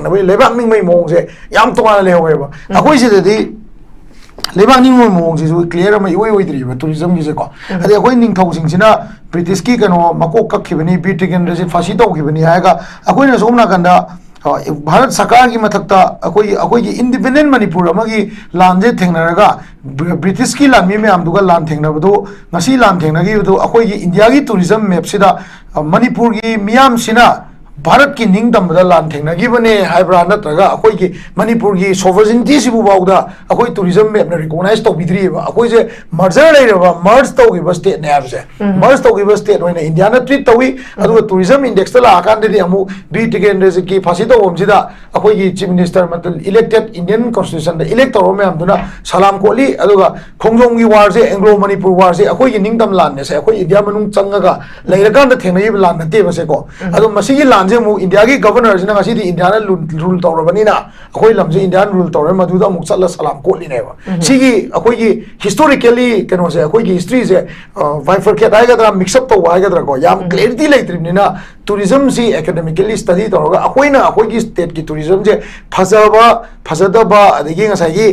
ꯊꯦꯡꯅꯕ ꯂꯩꯕꯥꯛ ꯅꯤꯡꯕꯒꯤ ꯃꯑꯣꯡꯁꯦ ꯌꯥꯝ ꯇꯣꯉꯥꯟꯅ ꯂꯩꯍꯧꯋꯦꯕ ꯑꯩꯈꯣꯏ ꯁꯤꯗꯗꯤ ꯂꯩꯕꯥꯛ ꯅꯤꯡꯕꯒꯤ ꯃꯑꯣꯡꯁꯤꯁꯨ ꯀ꯭ꯂꯤꯌꯔ ꯑꯃ ꯏꯑꯣꯏ ꯑꯣꯏꯗ꯭ꯔꯤꯕ ꯇꯨꯔꯤꯖꯝꯒꯤꯁꯦꯀꯣ ꯍꯥꯏꯗꯤ ꯑꯩꯈꯣꯏ ꯅꯤꯡꯊꯧꯁꯤꯡꯁꯤꯅ ꯕ꯭ꯔꯤꯇꯤꯁꯀꯤ ꯀꯩꯅꯣ ꯃꯀꯣꯛ ꯀꯛꯈꯤꯕꯅꯤ ꯕꯤꯔ ꯇꯤꯀꯦꯟꯗ꯭ꯔꯁꯤ ꯐꯥꯁꯤ ꯇꯧꯈꯤꯕꯅꯤ ꯍꯥꯏꯔꯒ ꯑꯩꯈꯣꯏꯅ ꯁꯣꯝ ꯅꯥꯀꯟꯗ भारत सरकार की मथक्ता अखोई इंडिपेंडेंट मणिपुर अमगी लांजे थेंगनरगा ब्रिटिश की लांमी मैम दुगा लान थेंगनबदो ngasi लान थेंगनगिबदो अखोई इंडिया की टूरिज्म मैप सिदा मणिपुर की मियाम सिना भारत की निंग तंबदा लान थेंगनगिबने हाइब्रा नत्रगा अखोई की मणिपुर की सोवरेनिटी सिबु बाउदा अखोई टूरिज्म मैप ने रिकॉग्नाइज तौबिद्रीबा अखोई से मर्जर लेरबा मर्ज तौगिबा स्टेट ने हाबसे मर्ज तौगिबा स्टेट होइना इंडिया ना ट्रीट तौई अदुगा टूरिज्म इंडेक्स ता लाकांददि अमु बी टिकेंड्रेस की फासी तौबमसिदा अखोई की चीफ मिनिस्टर मतलब इलेक्टेड इंडियन कॉन्स्टिट्यूशन दा इलेक्ट तौर मैम दुना सलाम कोली अदुगा खोंगजोंग की वार से एंग्लो मणिपुर वार से अखोई की निंग तम लान ने से अखोई इंडिया मनुंग चंगगा लेरकांद थेंगनगिबा लान नते बसे को अदु मसिगी लान इंडिया की गवर्नर से इंडिया रूल तौरबनीना अखोई लमजे इंडिया रूल तौर मधुदा मुक चल सलाम कोलिनेबा सिगी अखोई की हिस्टोरिकली कनो से अखोई की हिस्ट्री से वाइफरकेट आइगद्रा मिक्सअप तौबा आइगद्रा को याम क्लैरिटी लेत्रिबनिना टूरिज्म से एकेडमिकली स्टडी तौरगा अखोइना अखोई की स्टेट की टूरिज्म से फजबा फजदबा अदगी ngसाइगी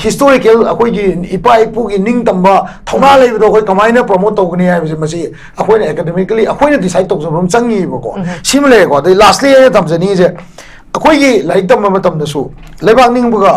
हिस्टोरिकल अखोई की इपा इपु की निंग तंबा थौना लेबदो अखोई कमाइना प्रमोट तौगनी हाइबसे मसी अखोइना एकेडमिकली अखोइना डिसाइड तौजबम चंगीबको सिमलेको दे लास्टली तमजनी जे अखोई की लाइक तम मतमदसु लेबाक निंगबगा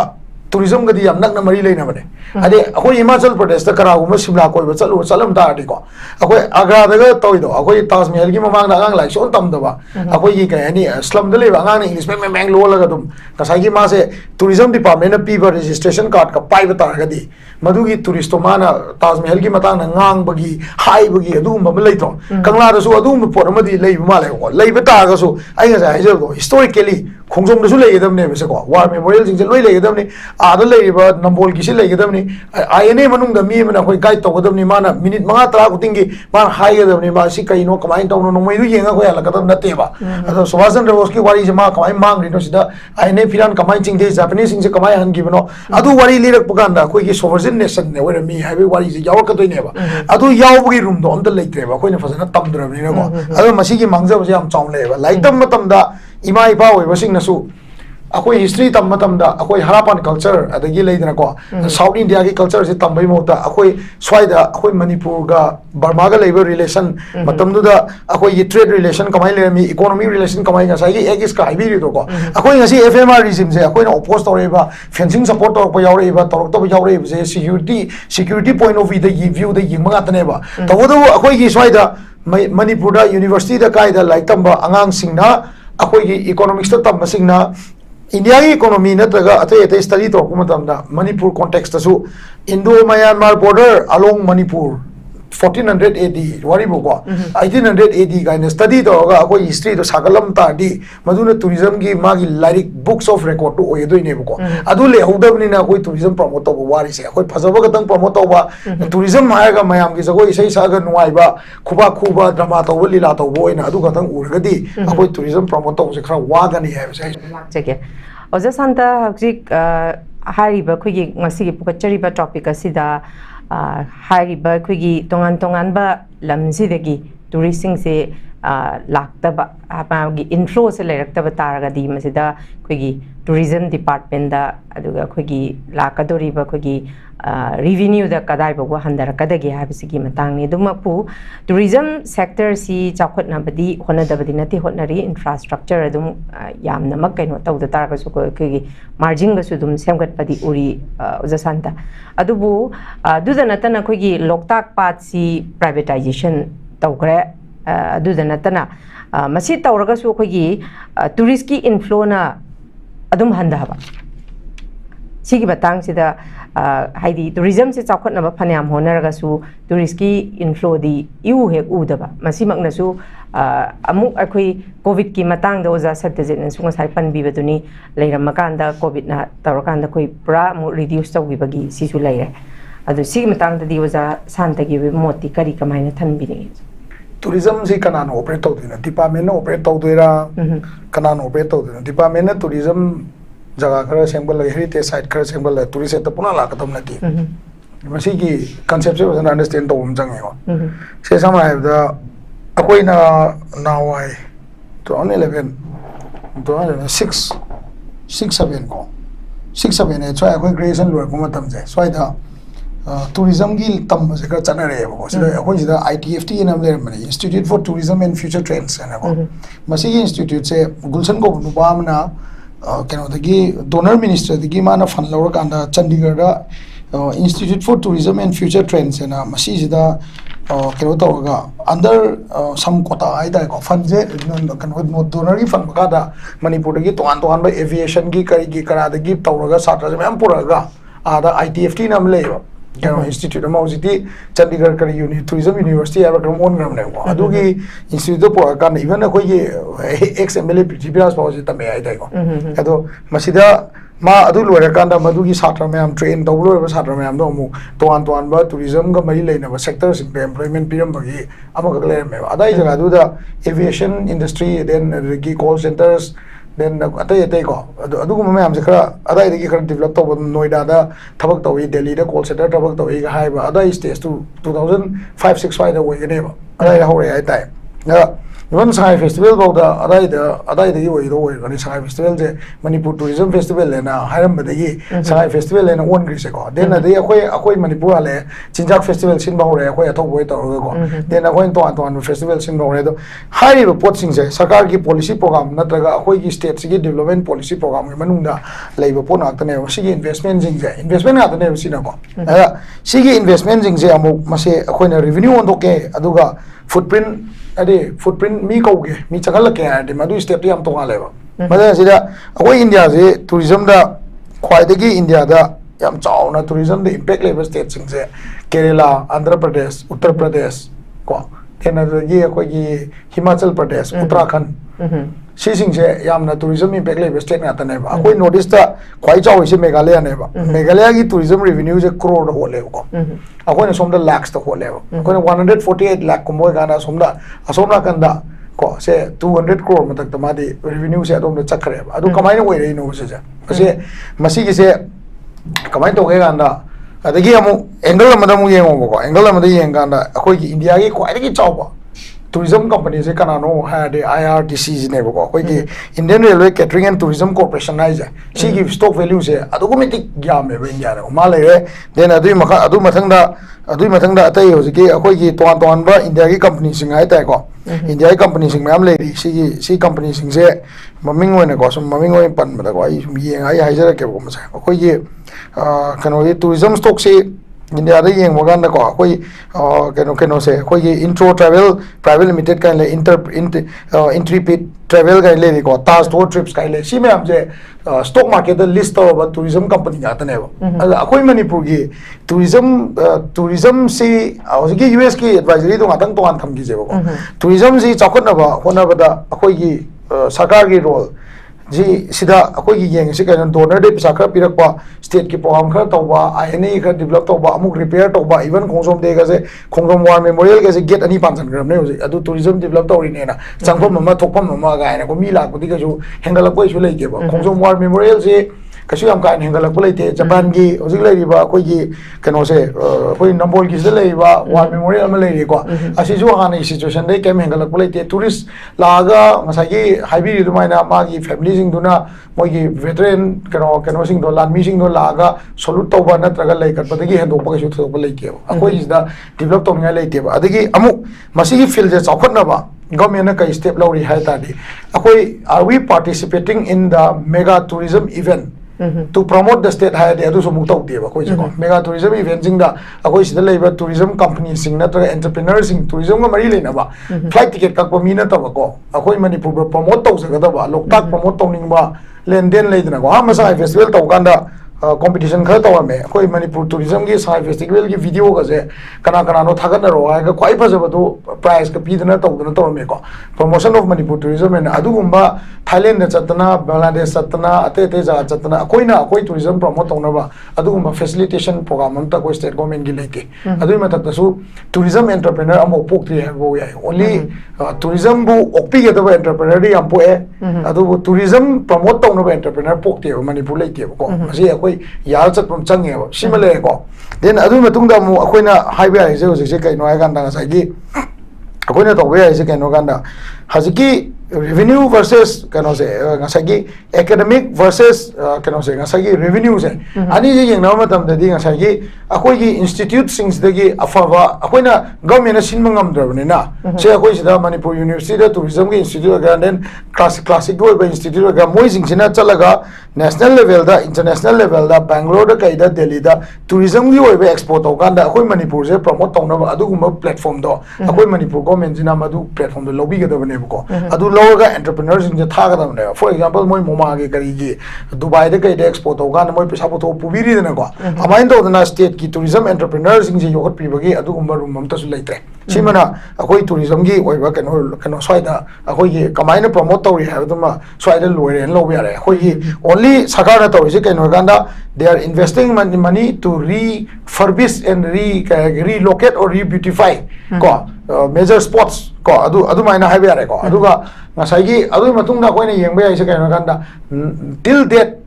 टूरिज्म गदी याम नकना मरी लेना बने अदे अखोई हिमाचल प्रदेश दा करागुम शिमला कोइबा चलु चलम तारदी को अखोई आग्रा दागा तौइदो अखोई ताजमहल की ममांग दा आंग लाइक सोन तमदबा अखोई की कहनी स्लम द लेबा आंग इंग्लिश में मैंग लोलगा दुम कसाई मा से टूरिज्म डिपार्टमेंट ना पीबा रजिस्ट्रेशन कार्ड का पाइबा तारगदी मधुगी टूरिस्ट माना ताजमहल की मतांग ngang bagi hai bagi adum ba leito kangla da su adum por amadi leiba male ko leiba ta ga su ai nga sai je ko historically khongjom da su leigedam ne bese ko war memorial jing je loi leigedam ni a da leiba nambol ki si leigedam ni ai ne manung da mi mana khoi guide to gadam ni mana minute manga tra kuting gi man hai gedam ni ma si kai no kamai to no mai du yenga ko ala kadam na te ba ado subhasan rebos ki wari je ma kamai mang ri no sida ai ne firan kamai jing de japanese jing je kamai han gi bano adu wari lirak paganda khoi ki sovereign nation ne wera mi hai wari je yaw ka to ne ba adu yaw room do amta leite ba koina fazana tamdrabni na ko adu masi ki mangja ba yam chaung le ba like tam matam da ima ipa oi basing na su अखोई history तम मतम दा अखोई हरापन culture अदगी लेदना को south India की culture से तम बई मोता अखोई स्वाइदा अखोई मणिपुर गा बर्मा गा लेबर रिलेशन मतम दुदा अखोई ये ट्रेड रिलेशन कमाई ले मी इकोनॉमी रिलेशन कमाई गा साई एक इसका हाइबी रिदो को अखोई ngasi एफएमआर रिजिम से अखोई ना ओपोज तोरेबा फेंसिंग सपोर्ट तोर प यावरेबा तोरक तो यावरेबा से security point of view the Ying मंगा तनेबा तवदो अखोई की स्वाइदा मणिपुर दा यूनिवर्सिटी दा काइदा लाइक तंबा अंगांग सिंगना अखोई की इकोनॉमिक्स ता तंबा सिंगना इंडिया की इकोनॉमी नत्रगा अतै अतै स्टडी तौरक मतमदा मणिपुर कॉन्टेक्स्ट तसु Indo Myanmar border along Manipur 1400 AD वारी बोको 1800 AD गाइन स्टडी तौरगा अखोई हिस्ट्री तो सागलम तादी मधुना टूरिज्म की मागी लाइक बुक्स ऑफ रिकॉर्ड तो ओय दोइने बोको अदु ले हौदबनिना अखोई टूरिज्म प्रमोट तौबा वारी से अखोई फजबा गतंग प्रमोट तौबा टूरिज्म हायगा मयाम की जगो इसै सागा नुवाइबा खुबा खुबा ड्रामा तौबा लीला तौबा ओइना अदु गतंग उरगदी अखोई टूरिज्म प्रमोट तौबसे खरा वागनी है से चके ओजा Shanta हजिक हारिबा खुगी ngasi gi pukachariba topic asida हारिबा खुगी तोंगान तोंगानबा लमसिदगी टूरिस्टिंग से लाक्तबा आपागी इनफ्लो से लेरक्तबा तारगदी मसिदा खुगी टूरिज्म डिपार्टमेंट दा अदुगा खुगी लाकदोरिबा खुगी रेवेन्यू दा कदाइ बगवा हंदरकदगी हाबिसिगी मतंगनि दुमपु टूरिज्म सेक्टर सी चाखोटनाबदी होनदबदी नति होटनरी इंफ्रास्ट्रक्चर अदुम यामनमक कैनो तौद तारगसु खुगी मार्जिन गसु दुम सेमगतपदी उरी उजसांता अदुबु दुदा नतना खुगी लोकताक पात सी प्राइवेटाइजेशन तौग्रे दुदा नतना मसी तौरगसु खुगी टूरिस्ट की इनफ्लो ना अदुम हंदहबा सिगी बतांग सिदा हाइदी टूरिज्म से चाखोटनबा फन्याम होनरगसु टूरिस्ट की इनफ्लो दी इउ हेक उदबा मसी मकनसु अमुक अखोई कोविड की मतांग दा ओजा सत्यजित नसु ngасai पनबीबदुनी लेरमकांदा कोविड ना तौरकांदा कोई पूरा मु रिड्यूस तौगिबगी सिसु लेरे अदु सिगी मतांग ददी ओजा शांतगी मोती करी कमाइना थनबिनी टूरिज्म से कनान ऑपरेट तौदुना डिपार्टमेंट ना ऑपरेट तौदुरा कनान ऑपरेट तौदुना डिपार्टमेंट ना टूरिज्म जगह खरा सेंबल हेरिटेज साइट खरा सेंबल टूरिस्ट सेट पुना लाकदम नती मसी की कांसेप्ट से वजन अंडरस्टैंड तौम जंगेवा से समा है अखोइना नावाई 2011 2006 6-7 ko 6-7 ne choi akhoi graduation loi ko matam je swai da tourism gi tam se ka chana re ko sida akhoi sida ITFT nam le mani Institute for Tourism and Future Trends na ko masi institute se gulsan ko nu ba mana keno dagi donor minister dagi mana fund lawra kanda Chandigarh da Institute for Tourism and Future Trends na masi sida keno tawga under some quota ai da ko fund je keno donor gi fund ka da Manipur dagi toan ba aviation gi kara dagi tawraga satra me am puraga ada ITFT nam le keno institute ma ujiti Chandigarh kari tourism university aba kram on gram ne ko adugi institute por kan even ko ye XML PTPS pa ujita me ai dai ko ado masida ma adu loira kanda madugi satra me am train dawlo ba satra me am do mu toan ba tourism ga mari leina ba sector sing employment piram bagi ama ga le me adai jaga du da aviation industry then the call centers then atai ko adu me am se khara adai de khara develop to Noida da thabak to Delhi da call center thabak to ga hai ba adai stage to 2005-6 5 da we ne ba adai hore ai tai na even Shanghai festival about the adai the way the Shanghai festival the Manipur tourism festival and Hiram the Shanghai festival and one Greece go then the akoi Manipur ale Chinjak festival sin ba hore akoi athok boy to go then akoi to festival sin ba hore do high report sing se sarkar ki policy program natraga akoi ki state ki development policy program ki manungda leiba pon aktane sigi investment sing se investment atane sina ko sigi investment sing se amu mase akoi na revenue on ke aduga footprint ade footprint mi ko ge mi chakal ke ade madu step yam to leba mada sida akoi India se tourism da khwai de gi India da yam chauna tourism de impact level state sing se Kerala Andhra Pradesh Uttar Pradesh ko tena de gi akoi gi Himachal Pradesh Uttarakhand si sing se yam na tourism impact level state na ta ne ba akoi notice da khwai chaw se Meghalaya ne ba Meghalaya gi tourism revenue je crore ho le ko akoi na somda lakhs to ho le akoi 148 lakh ko gana somda kanda ko se 200 crore matak tamadi revenue se adom da chakre ba adu kamai ne wei re no se masi gi se kamai to ge ganda adagi amu angle amada mu yengo ko angle amada yenganda akoi gi India gi kwai gi chaw ba tourism company se kanano had IRTC ne ko akoi gi Indian Railway Catering and Tourism Corporation na ja si gi stock value se adugometic gyam me India ne ma le re then adu mathang da atai ho gi akoi gi ton ba India gi company sing ai ta ko India company sing mam le ri si company sing se maming ne ko sum maming oi pan ma da ko ai yeng ai hai jara ke ko ma sa akoi gi kano gi tourism stock se India da yeng wagan da ko akoi kano se akoi gi intro travel private limited kan le intrepid travel ga le ko tas tour trips ka le si me am je stock market da list of tourism company ga ta ne ba akoi Manipur gi tourism si gi US ki advisory do ngatang to an tham gi je ba tourism si chakot na ba hona ba da akoi gi sarkar gi role ji sida akoi gi yeng si kan donor de pisa kha pirak pa state ki program kha to ba INA kha develop to ba amuk repair to ba even khongsom de ga se khongsom war memorial ga se get ani pansan gram ne hoje adu tourism develop to ri ne na changphom mama thokphom mama ga na ko mi lak pudi ga ju hengal ko isu lai ke ba khongsom war memorial se kasu yam ka hengal ko lai te Japan gi hoji lai ri ba akoi gi kano se koi nambol gi se lai ba war memorial ma lai ri ko asi ju ha na situation de kem hengal ko lai te tourist la ga masai gi haibi ri dumai na ma gi family sing duna moi gi veteran kano sing do lan mi sing do la ga salute to ba na traga lai kat padagi hendo pa su thok lai ke akoi is da develop to ngai lai te ba adagi amu masi gi field je chawkhat na ba government na kai step lori hai ta di akoi are we participating in the mega tourism event to promote the state high adu so mukta uti ba koi ko mega tourism event sing da akoi sida leiba tourism company sing na tra entrepreneur sing tourism ga mari leina ba flight ticket ka ko mi na ta ba ko akoi Manipur promote to sa ga ba loktak promote to ning ba lenden leidna ko ha masa festival to kanda competition khar to me akoi Manipur tourism gi sai festival gi video ga je kana no thagan ro ha ga kwai phase ba do prize ka pidna to me ko promotion of Manipur tourism and adu gumba Thailand na chatna Bangladesh chatna ate ja chatna akoi tourism promote to na ba adu gumba facilitation program am ta ko state government gi leke adu ma ta su tourism entrepreneur am opok tri ha go ya only tourism bu okpi ge da entrepreneur ri am po e adu tourism promote to na ba entrepreneur pok te Manipur leke ko asi akoi yar chat pum change ba simale ko then adu matung da mu akoi na highway ai je kai no ai kan da sai gi akoi na to we ai je kai no kan da haziki revenue versus kano se ngasagi academic versus kano se ngasagi revenue se ani je yeng na matam da di ngasagi akoi gi institute sings da gi afava akoi na government na sin mangam drabani na se akoi sida Manipur University da tourism gi institute ga then classic go ba institute ga moi sing sina chalaga national level da international level da Bangalore da kai da Delhi da tourism gi oi ba export to kan da akoi Manipur se promote tong na adu gum platform do akoi Manipur government jina madu platform do lobby ga da bane ko adu loga entrepreneurs in the Tagadam. For example, my Momagi Karigi, Dubai, the Gate Expo, Ghana, my Pisapoto, Pubiri, and Agua. A mind of the state tourism entrepreneurs in the Yogurt Pibagi, Adumbarum Montas later. Simana, a way tourism gi, or work and Swida, a way combine a promoter, we have them, Swida, Lower and Lower. Only Sakara Torisic and Uganda, they are investing money to refurbish and relocate or re-beautify major spots. Adu maina haibe are ko aduga ngasai adu matung na koine yengbe ai se kai ganda till that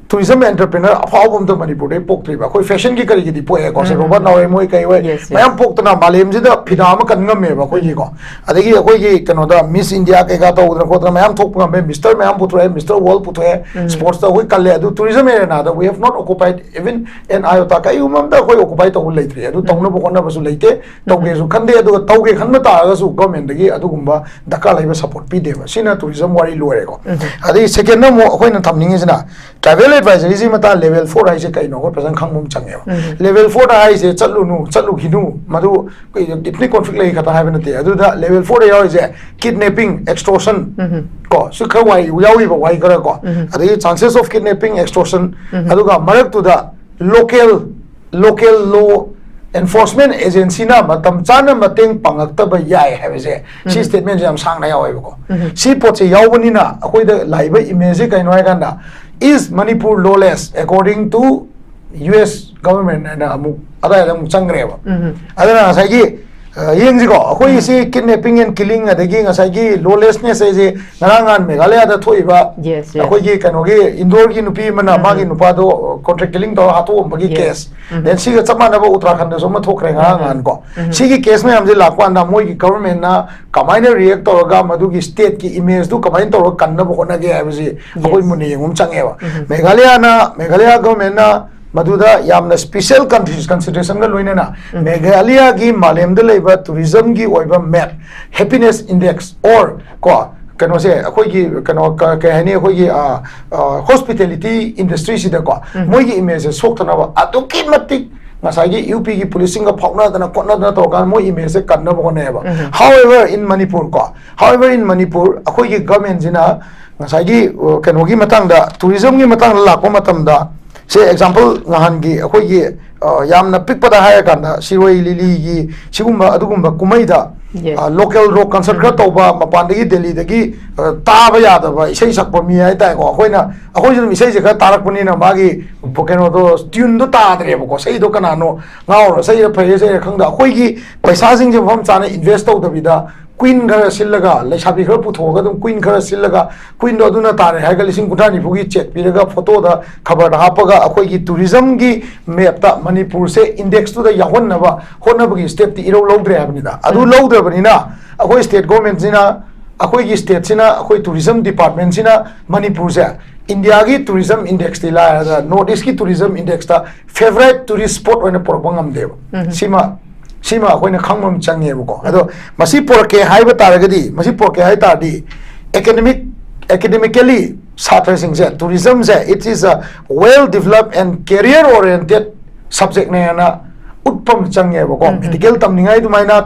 tourism entrepreneur apawum to Manipur de pok tri ba koi fashion ki kari gi di poe ko se robot na moi kai we mayam pok na malem ji da phida ma kan ngam me ba koi gi ko adegi koi gi kano da Miss India ke ga to udra ko mayam thok ngam me Mr. mayam putre Mr. World putre sports da koi kalle adu tourism area na da we have not occupied even an iota kai umam da koi occupy to lei tri adu tong na bo kona ba su leite to ge su khande adu to ge khan ma ta ga su government da gi adu gumba daka lai ba support pi de ba sina tourism wari loare ko adegi second na mo koi na thamning sina travel advisory ji mata level 4 ai se kai no ko present khangmum change level 4 da ai se chalu hinu madu itni conflict lai khata hai banate adu da level 4 ai se kidnapping extortion ko su khawai yawi ba wai kara ko adu chances of kidnapping extortion adu ga marak to the local law enforcement agency na matam chana mateng pangakta ba yai have se si statement jam sang na yawi ko si pot se yawani na akoi da laiba image kai noi ganda is Manipur lawless according to US government and ada changreba adana sagi yengji ko akoi si kidnapping and killing adagi ngasagi lawlessness je narangan Meghalaya da thoiba akoi gi kano gi indoor gi nupi mana magi nupa do contract killing do hatu bagi case then si ga chamana ba Uttarakhand da soma thokre ngan ko si gi case me amje lakwa na moi gi government na kamaina react to ga madu gi state ki image du kamain to kan na bo na ge abji akoi muni yengum changeba Meghalaya government na Maduda yamna special consideration ga loina na Meghalaya gi malem de leiba tourism gi oiba map happiness index or ko kano se akoi gi kano ka hani akoi gi hospitality industry sida ko moi gi image soktana ba aduki matik ngasagi UP gi policing ga phawna dana kotna dana to kan moi image kanna bo ne ba however in Manipur akoi gi government jina ngasagi kano gi matang da tourism gi matang la ko matam da say example ngahan gi akoi gi yamna pikpada haya kanda siroi lili gi sigumba adugumba kumai da local rock concert ka toba mapandagi Delhi dagi taba yada ba isai sakpa mi ai tai ko akoi jin isai je ka tarak pani na magi bokeno do tune do ta dre ko sei do kana no ngao sei phai sei khangda akoi gi paisa sing je pham chana invest to da bida Queen Gara Silaga, Leshabi Herputo, Queen Gara Silaga, Queen Doduna Tare, Hagalising Kutani Pugi check, Piraga photo the cover Hapaga, Akogi tourism gi mapta Manipur say index to the Yahonava, Honabugi step the Iro Lodre Avenida. Adu Lodre Avenida, Akoi state government zina, Akogi state zina, Akoi tourism department zina, Manipur say. India gi tourism index the Northeast tourism index the favorite tourist spot on a Propangam Dev. Sima akoina khangmam change ko ado masi porke haiba taragadi masi porke hai tardi academically satra sing se tourism se it is a well developed and career oriented subject na utpam change ko medical tamningai dumaina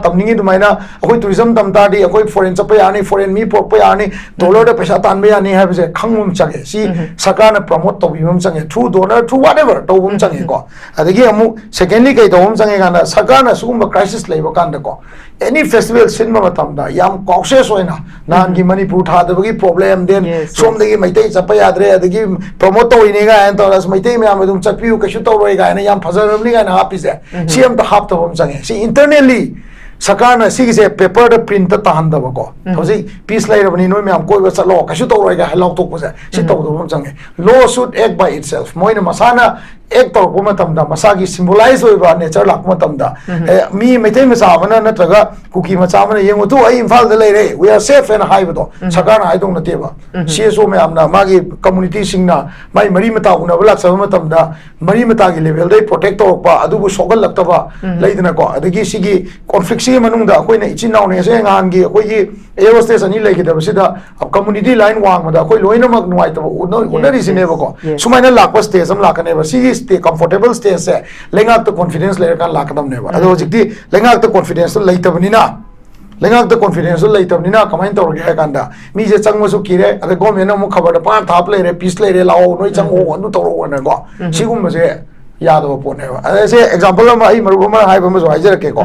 akoi tourism tamtadi akoi foreign chapayani foreign mi porpayani dollar da paisa tanbayani have se khangmam change si sakana promote to bimam change through donor through whatever to bum change ko adagi amu secondly kai to bum change gana sakana sugumba crisis leiba kanda ko any festival cinema matamda yam cautious oina nan gi Manipur tha da bagi problem den som dagi maitai chapaya adre adagi promote to ine ga and to as maitai me am dum chapiu kashu to roi ga na yam phazarabni ga na apise CM the half the home change. See internally, Sakana see a paper the print the Tahanda Bako. Hosi peace later when you know me, I'm going with a law. Kashuto Rega, hello to Posa. She told the home change. Law should act by itself. Moina Masana, एक तौर मतमदा मसागी symbolize होइबा nature लाक मतमदा मी मैथै मचा बना नत्रगा cookie मचा बना येंगो तु आई इम्फाल द लेरे वी आर सेफ एंड हाई बदो सरकार हाई दोंग नतेबा सीएसओ में आमना मागी कम्युनिटी सिंगना माई मरी मता उना बलाक सब मतमदा मरी मता की लेवल दे प्रोटेक्ट तौरपा अदुबु सोगल लक्तबा लेदना को अदगी सिगी कॉन्फ्लिक्ट सिगी मनुंगदा अखोइना इचिन नाउ ने से ngangi अखोइगी एरोस्टेस अनि लेगिदब सिदा अब कम्युनिटी लाइन वांगदा अखोइ लोइनमक नुवाइतबा उनरी सिनेबको सुमाइना लाकपा स्टेज हम लाकनेबा सिगी स्टे कंफर्टेबल स्टेज से लेंगाक तो कॉन्फिडेंस लेकर का लाकदमनेबा अदो जिक्ति लेंगाक तो कॉन्फिडेंस तो लेतबनिना लेंगाक तो कॉन्फिडेंस तो लेतबनिना कमाइन तौरगे है कांदा मी जे चंगमसु किरे अदे गवर्नमेंट अमु खबर पा थाप लेरे पीस लेरे लाओ नोइ चंगो अनु तौरो वनगो सिगुमसे यादव पोनेबा असे एग्जांपल अमा आई मरुबमा हाइबमा जो हाइजरकेको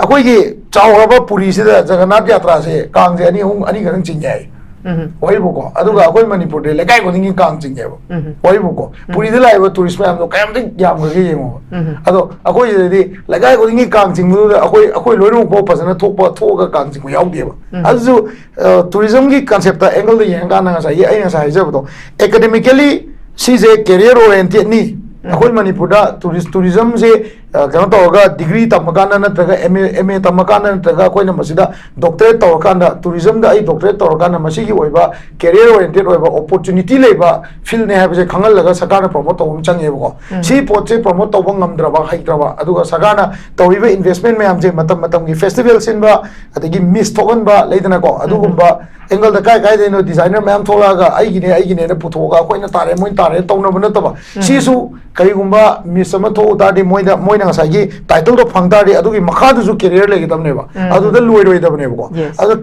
अखोइगी चावरबा पुरी सिदा जगन्नाथ यात्रा से कांग जे अनि गरंग चिंजाई वहीबुको अदुगा अखोइ मणिपुर दे लेकाइ गोदिंगी कांग चिंजेबो वहीबुको पुरी दे लाइबो टूरिस्ट मैम तो कायम दे याम गगे येमो अदो अखोइ दे लेकाइ गोदिंगी कांग चिंगु अखोइ लोइनो को फसना थोगा कांग चिंगु याउदेबो अजु टूरिज्म की कांसेप्ट एंगल दे यंगा ना साइ आई ना साइ जबो एकेडमिकली सीजे कैरियर ओरिएंटेड नी अखोइ मणिपुर दा टूरिज्म से कनो तौरगा डिग्री तमकाना नत्रगा एमए तमकाना नत्रगा अखोइना मसिदा डॉक्टरेट तौरकाना टूरिज्म दा आई डॉक्टरेट तौरकाना मसिगी ओइबा कैरियर ओरिएंटेड ओइबा अपॉर्चुनिटी लेबा फील्ड ने हाबजे खंगल लगा सरकार प्रमोट तौम चंगेबको सी पोचे प्रमोट तौबा ngamdraba हाइद्राबा अदुगा सरकार तौरिबा इन्वेस्टमेंट मैम जे मतम की फेस्टिवल सिनबा अदगी मिस थोगनबा लेदना को अदुगुंबा एंगल द काय देनो डिजाइनर मैम थोलागा आइगिने ने पुथोगा अखोइना तारे मोइन तारे तौनबा नतबा सीसु करिगुंबा मिस अमा थो तादि Moina ngसाigi title to phangtari adugi makhadu ju career legidamneba aduda loiroidabnebako adu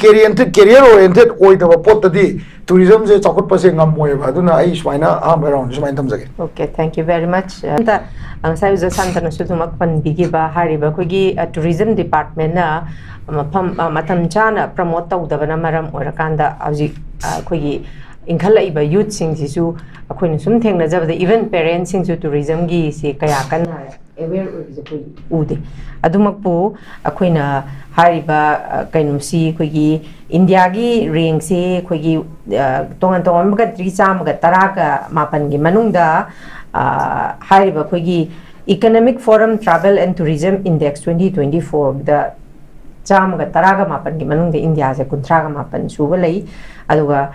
career oriented oidaba potadi tourism je chakut pase ngamoyeba aduna ai swaina am around swain tamjage. Okay, thank you very much. Ta angsai uja Shanta na sudumak pan bigiba hariba khogi tourism department na matam chana promote tawdabana maram orakanda auji khogi inkhala'iba youth sing sisu akhoi sum thengna jabda even parents sing su tourism gi se kaya kan aware oibse khoi ude adumakpu akhoina hariba kainumsi khogi india gi rank se khogi tongan tongan ga 3 ga 10 ga mapan gi manungda hariba khogi economic forum travel and tourism index 2024 da cham ga 10 ga mapan gi manungda india se 30 ga mapan suba lei aduga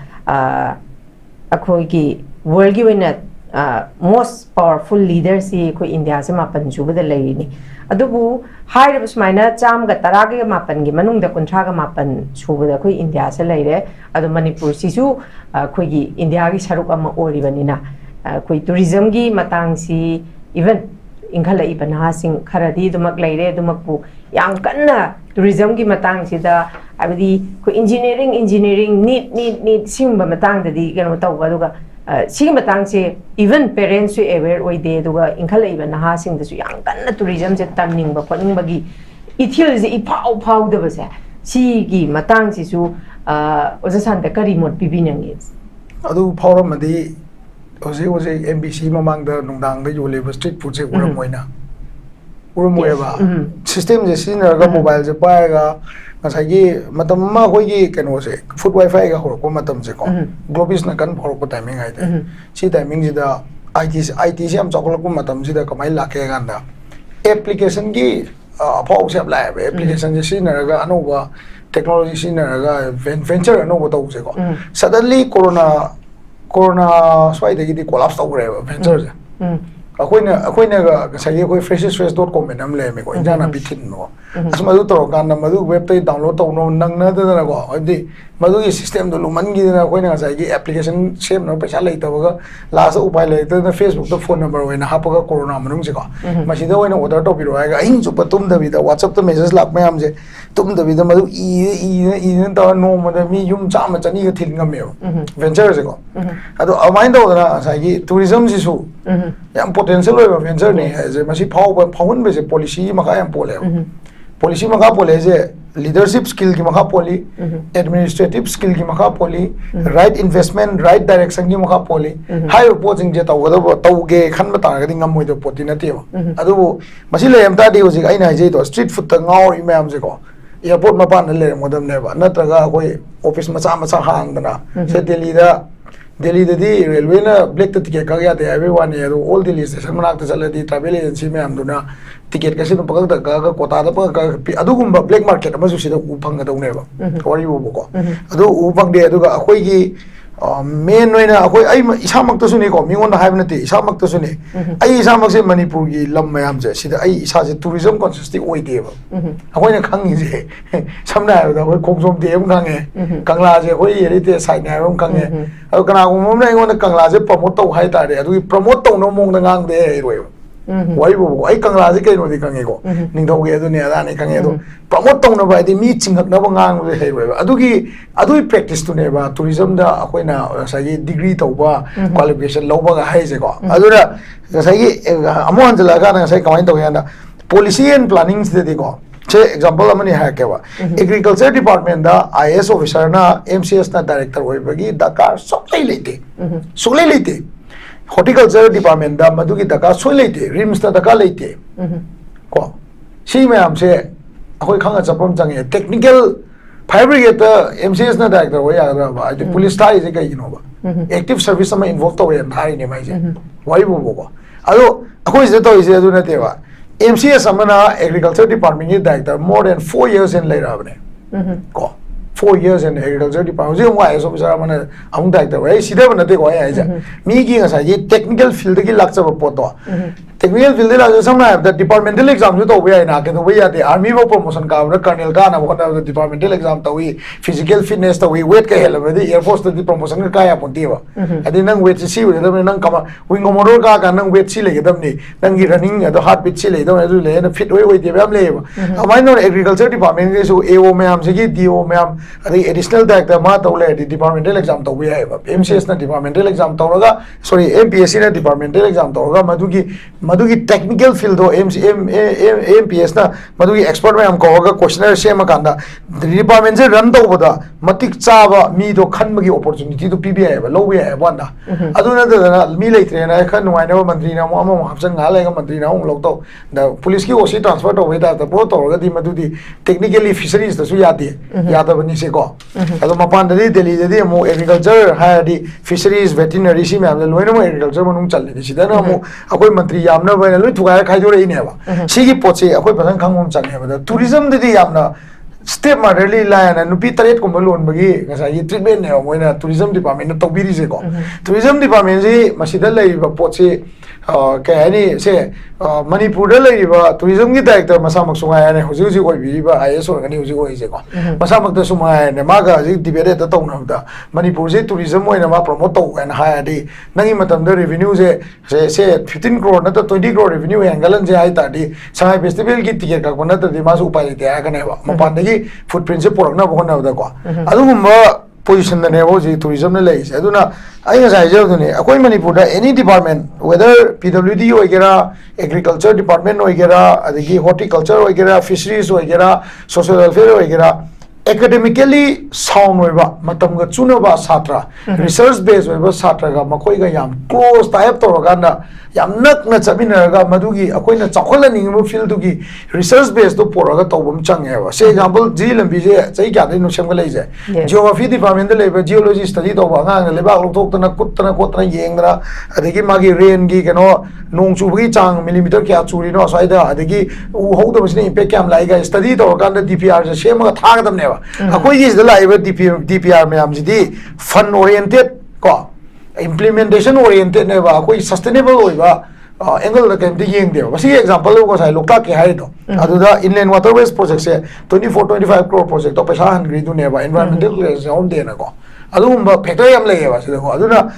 अखोई world की वैना most powerful leader से अखोई India से मापन सुबद लेनी अदुबु हाइरब सुमाइना चाम गा तरा गे मापन गे मनुंग दा कुंथ्रा गा मापन सुबद अखोई इंडिया से लेरे अदु मणिपुर सिसु अखोई इंडिया की सरुक अमा ओरिबनिना अखोई टूरिज्म की मतांग सी इवन इंखलाई बना सिंग खरदी दुमक लेरे दुमकपु याम कन्ना टूरिज्म की मतांग सिदा अबदी को इंजीनियरिंग नीट सिंबा मतांग ददी कनो तौबा दुगा सिग मतांग से इवन पेरेंट्स अवेयर ओइदे दुगा इंखलाई बना सिंग दसु याम कन्ना टूरिज्म से तमनिंग बगी इथियल से इफाउ फाउ दबसे सिगी मतांग सिसु ओजा शांता करी मोट पिबिनंगे अदु फाउरमदी ओजे एमबीसी ममांग द नुंदांग द योलेब स्ट्रीट फूड से उरमोयबा सिस्टम जे सिनरगा मोबाइल जे पाएगा ngsaigi matam ma hoigi keno se food wifi ga horko matam se ko globis na kan horko timing ai de si timing ji da IT se am chokol ko matam ji da kamai lake ganda application gi phau se apply application ji sinaraga anoba technology sinaraga venture anoba to se ko suddenly corona swai de gi collapse to gre venture je अखोइना गसाई अखोइ freshesfresh.com में नम ले में को इंजाना बिथिन no Asma दु तो गान मदु web पे download तो no नंग न दना को अदि मदु की सिस्टम दु लुमन गी दना अखोइना गसाई की एप्लीकेशन सेम नो पैसा लेतबगा लास्ट उपाय लेते न फेसबुक तो फोन नंबर होइना हापगा कोरोना मनुंग से को मसिदा होइना ऑर्डर तो बिरो आएगा हिं जुप तुम दबि द व्हाट्सएप तो मैसेज लाक में हम जे तुम दबि द मदु ई तो नो मद मी युम चाम चनी ग थिल ngam वेंचर से को अदो अमाइन तो दना गसाई की टूरिज्म सिसु याम potential of venture ne as a masi pound base policy maka am pole policy maka pole je leadership skill ki maka poli administrative skill ki maka poli right investment right direction ki maka poli high reporting je tawge khan ma tar ga ding ngam moi do poti na te adu masi le am ta di hoji ai na je to street food ta ngaw imam je ko airport ma pan le modam ne ba na tra ga koi office ma cha hang dana se delhi da Delhi the railway na black the ticket kagya the everyone all Delhi station manak the chala travel agency me amduna ticket kasi no pagka the kota da pagka adugumba black market amasu sida upang da uneba wari bo ko adu upang de aduga akhoi gi main noina akhoi ai isamak to suni ko mingon da haibna te isamak to suni ai isamak se Manipur gi lam mayam je sida ai isa je tourism consistent oi de ba akhoi na khangi je samna da akhoi khongsom de am khange kangla je akhoi yeri te side na am khange adu kana ko mom na ngon kangla je promote to hai ta de adu promote to no mong da ngang de roi wai bo ai kangla je kai no di kange ko ning thau ge adu ne ada ne kange adu promote to no ba di mi chingak na ba ngang de hai roi adu gi adu practice to ne ba tourism da akhoi na sa gi degree to ba qualification lo ba ga hai je ko adu da sa gi amon jala ga na sai kamai to ya da policy and planning de ko che example amani ha ke ba agriculture department da IS officer na MCS na director hoi bagi dakar soklei lete horticulture department da madu ki dakar soi lete rims na dakar lete ko si me am se akhoi khanga chapam change technical fire brigade da MCS na director hoi ya ba police thai je kai no ba active service ma involved to yan thai ne mai je wai bo ko ado akhoi je to ise adu na te ba MCS amana agriculture department director more than 4 years in later ko 4 years in agriculture department je why so bisara amana amung director wai sida bana te ko ai ja mi gi nga sa ye technical field gi lakcha ba poto technical field la samna the departmental exam jo to we ai na ke to we ya the army bo promotion ka ba colonel ka na ba the departmental exam to we physical fitness to we weight ka hela ba the air force the promotion ka ya ponti ba adi nang weight si we da nang kama wing commodore ka nang weight si le gedam ni nang gi running ado heart beat si le do adu le na fit we de bam le ba amai no agriculture department ge so AO me am se gi DO me am adi additional director ma to le the departmental exam to we ai ba MCS na departmental exam to raga sorry MPSC na departmental exam to raga madugi technical field do MPS na madugi expert mayam ko ga questionnaire sema kanda department je run do boda matik chaba mi do khan magi opportunity to PBI ba low ya banda aduna da mi leitre na khan wai na mantri na mo amo hapsan nga lai ga mantri na ong lok to da police ki osi transfer to we da pro to ga di madudi technically fisheries da su ya da bani se ko ado mapan da Delhi da mo agriculture ha di fisheries veterinary si me am lo no agriculture manung chal ni sida na mo akoi mantri yamna ba lo thuga khai do rei ne ba sigi poche akoi pasan khangom chang ne ba tourism de yamna step ma really la na nupi taret ko malon bagi ngasa yi treatment ne mo na tourism department to biri se ko tourism department ji masida lai ba poche ke ani se Manipur da lai ba tourism gi director masamak sunga ne huji huji koi biri ba IS or ngani huji koi se ko masamak da suma ne ma ga ji dibere ta to na da Manipur je tourism mo na ma promote to and high di nangi matam da revenue se 15 crore na to 20 crore revenue angalan je ai ta di Shanghai festival gi ticket ka kona ta di ma su upai te ga ne ba mapan de footprint se porok na bo na da ko adugumba position da ne bo ji tourism ne lai se aduna ai nga sai je ne akoi Manipur da any department whether PWD oi gera agriculture department oi gera adigi horticulture oi gera fisheries oi gera social welfare oi gera academically sound oiba matam ga chuna ba satra research based oiba satra ga makoi ga yam close type to ga na yam nak na chamina ga madugi akoi na chakhola ning mo field tu gi research based to por ga to bum chang ya ba say example ji lambi je chai kya de no sem ga lai je geography department de leba geology study to ba nga leba lok thok tana kutna kotna yeng na adigi magi rain gi kano nong chu gi chang millimeter kya churi no sai da adigi u ho da bisne impact kyam lai ga study to ga na DPR je sem ga thang dam ne akoi is the live DPR me am ji fun oriented ko implementation oriented ne ba akoi sustainable oi ba angle la kan di yeng de ba si example ko sai lokta ke hai to adu da inland waterways project se 24-25 crore project to paisa han gri du ne ba environmental zone de na ko adu ba factor yam le ba se ko adu na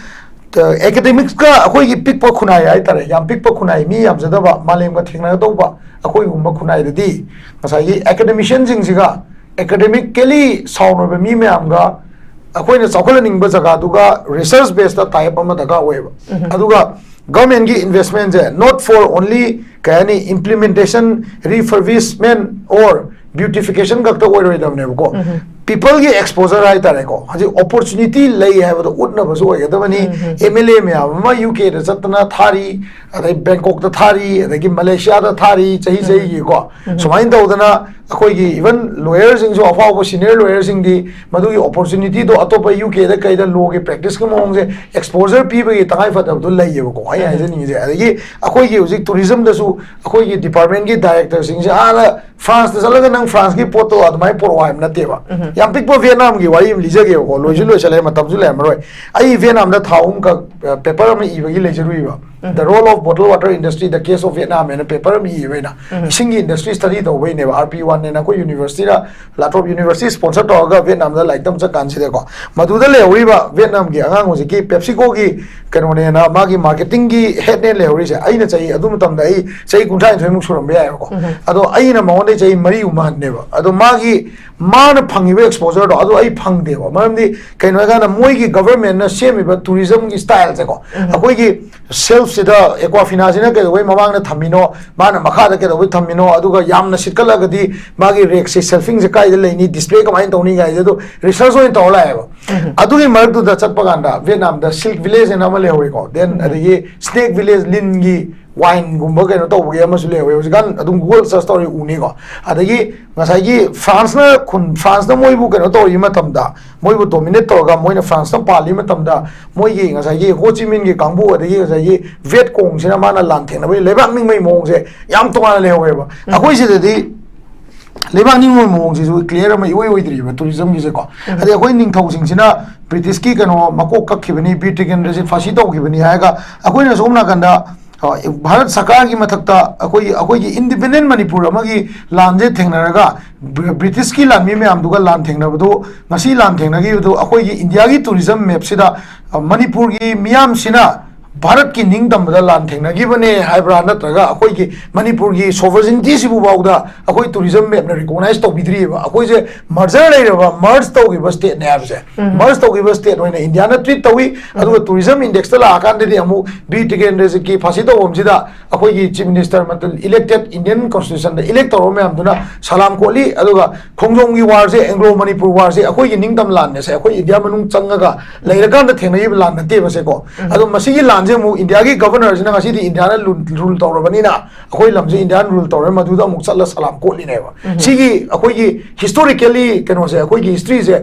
academics ka akoi gi pick po khunai ai tare yam pick po khunai mi yam jada ba malem ga thingna to ba akoi gumba khunai de di sai academician jing jiga academically sound of me me amga akoi na chakol ning ba jaga duga research based ta type ama daga weba aduga government gi investment je not for only kani implementation refurbishment or beautification ga to oi dam ne ko people की exposure है तारे को हाँ जी opportunity ले है वो तो उतना बस हो गया तो बनी MLA में आप मैं UK रे सतना थारी अरे बैंकॉक तो थारी अरे कि मलेशिया तो थारी चाहिए ये को सुमाइन तो उधर ना कोई की even lawyers इंग जो अफाव वो senior lawyers इंग दी मधु की opportunity तो अतोप UK रे कई दर लोग के practice के मोंग से exposure people की तंगाई फटा तो ले ये वो को है ऐसे नहीं है अरे ये कोई की उसी tourism दसु कोई की department की director इंग से आला France तो चलो नंग France की पोतो आदमाई पोरवाई में नतेवा याम पिक पो वियतनाम की वाई लिजे के को लोजिलो चले मतलब जुले मरोय आई वियतनाम दा थाउम का पेपर में इबगी लेजरुइबा the role of bottled water industry the case of Vietnam and paper me wena singi industry study the way ne RP1 ne na ko university la Latrobe university sponsor to ga Vietnam da like tam cha kan si de ko madu da le uriba Vietnam gi angang ho ki PepsiCo gi kano ne na ma gi marketing gi head ne le uri se ai na chai adu matam da ai chai kunthai thoi mu suram ya ko ado ai na ma ne chai mari u man ne ba ado ma gi ma na phangi we exposure do ado ai phang de ba maram di kaino ga na moi gi government na semi ba tourism gi style se ko akoi gi self sida Equafina sina ke way mamang na thamino mana makha da ke way thamino aduga yam na sitkala gadi magi rek se selfing se kai le ni display ka main tawni ga je to research oin tawla hai adugi mark tu da chakpa ganda Vietnam da silk village na male hoy ko then adigi snake village lin gi wine gumba ke no to ge ma sule hoy usigan adum Google search story uni ko adigi ngasai gi France na khun France da moi bu ke no to yi ma tam da moi bu dominate to ga moi na France na pali ma tam da moi gi ngasai gi Ho Chi Minh gi kangbu adigi ngasai gi Viet Cong sina mana lan theng na bai lebak ning mai mong se yam to ma le hoy ba akoi se de lebak ning moi mong se clear ma ioi dri ba tourism gi se ko ade akoi ning thau sing sina British ki kano makok kak khibani British resident फांसी तो खिबनी आएगा अकोई ना सोमना कंदा भारत सरकार की मथक्ता अकोई की independent Manipur अमगी लांजे थेंगनरगा British की लांमी में आमदुगा लान थेंगनबदो ngasi लान थेंगनगी दो अकोई की इंडिया की टूरिज्म मैप सिदा मणिपुर की मियाम सिना भारत की निंगदम लान थेंगनगी बने हाइब्रा नत्रगा अकोई की मणिपुर की सोवरेनिटी सिबु बाउदा अकोई टूरिज्म मैप ने रिकॉग्नाइज तो बिद्री अकोई से मर्जर लेरबा मर्ज तो की स्टेट ने आपसे मर्ज तो की स्टेट होने इंडिया ने ट्रीट तवी अदुगा टूरिज्म इंडेक्स तला आकान दे अमु बी टिकेंड्रे से की फांसी तो होमसिदा अकोई की चीफ मिनिस्टर मतलब इलेक्टेड इंडियन कॉन्स्टिट्यूशन दे इलेक्ट तरो में हमदुना सलाम कोली अदुगा खोंगजोंग की वार से एंग्लो मणिपुर वार से अकोई की निंगदम लान ने से अकोई इंडिया मनुंग चंगगा लेरकान द थेंगई लान नते बसे को अदु मसी की लान जे मु इंडिया की governor Jinnah ngasi di India na rule tawra bani na akoi lam je Indian rule tawra maduda muk chala salam ko li ne ba sigi akoi ki historically keno se akoi ki history se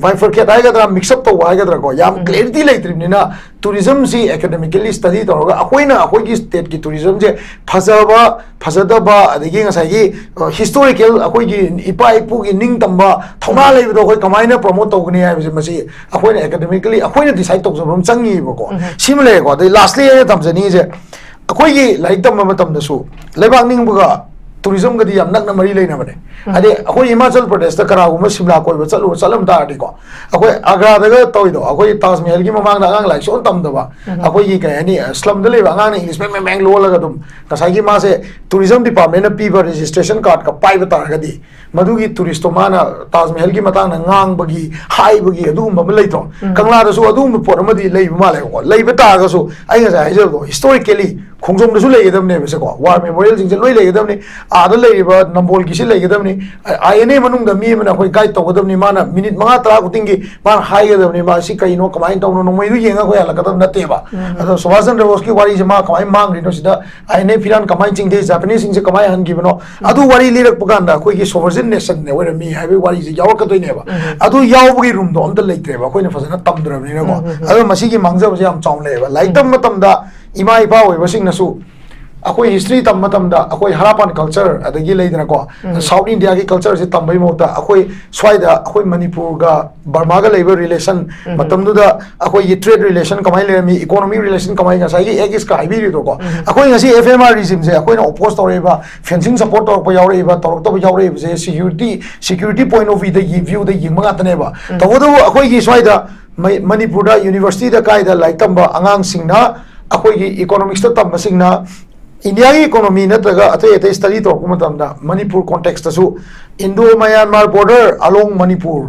bifurcate ai ga dra mix up to ai ga dra ko yam clarity lai tri ni na tourism si academically study tawra akoi na akoi ki state ki tourism je phasada ba adigi ngasai ki historical akoi ki ipa ipu ki ning tamba thona lai do akoi kamai na promote tawgni ai je masi akoi na academically akoi na decide tawsa bam changi ba ko simle ko de lastly tamjani je akoi gi like tam matam da su lebak ning buga tourism ga di yam nak na mari leina bane ade akoi Himachal Pradesh ta kara guma Shimla koi ba chalam da adi ko akoi Agra da ga toy do akoi Taj Mahal gi mamang da ang like son tam da ba akoi gi ka ani slum da le ba ang English me lo la ga dum ka sai gi ma se tourism department na pi ba registration card ka pai ba tar ga di मधुगी tourist माना ताजमहल की मतांग ngang bagi hai bagi adu ma lai to kangla da su adu ma por ma di lai ma lai ko lai ba ta ga su ai ga sai je do historically khongjom da su lai gedam ne se ko war memorial jing je loi lai gedam ne a da lai ba nambol ki si lai gedam ne ai ne manung da mi na khoi guide to gedam ni mana minute manga tra ku tingi man hai gedam ni ma si kai no kamai to no mai du yenga ko ya la kadam na te ba ado Subhasan Rebus ki wari je ma kamai mang ri no sida ai ne firan kamai jing de Japanese jing je kamai han gi bano adu wari lirak paganda khoi ki sovereign nation ne wera mi hai wari je yaw ka to ne ba adu yaw bu gi room do am da lai tre ba khoi ne fasana tam dra ni na ko adu masi gi mangja ba jam chaung le ba lai tam matam da ima ipa oi ba sing na su akoi history tam matam da akoi Harappan culture adagi leidana ko South India ki culture se tambai mota akoi swai da akoi Manipur ga Burma ga labor relation matam du da akoi trade relation kamai le mi economic relation kamai ga sai gi egis ka ibi ri do ko akoi ngasi FMR regime se akoi na oppose to re ba fencing support to ba yaw re ba to yaw re se security point of view da view da ying ma ta ne ba to do akoi gi swai da Manipur da university da kai da like tamba angang sing na akoi gi economics ta tam sing na India की economy नत्रगा अते study तो को मतलब दा Manipur context तसु Indo Myanmar border along Manipur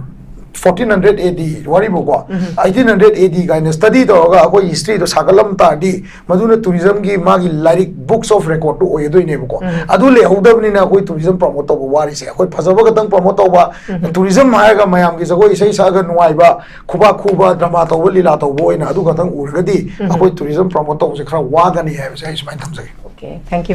1400 AD wari boko 1800 AD kind study to ga ko history to sagalam ta di maduna tourism gi magi lyric books of record to oye do ne boko adu le hodabni na ko tourism promote to wari se ko phajaba ga tang promote to ba tourism ha ga mayam gi jago isai sa ga nuai ba khuba drama to lila to boy na adu ga tang urga di ko tourism promote to se khara wa ga ni hai se ismai tham jage Okay, thank you.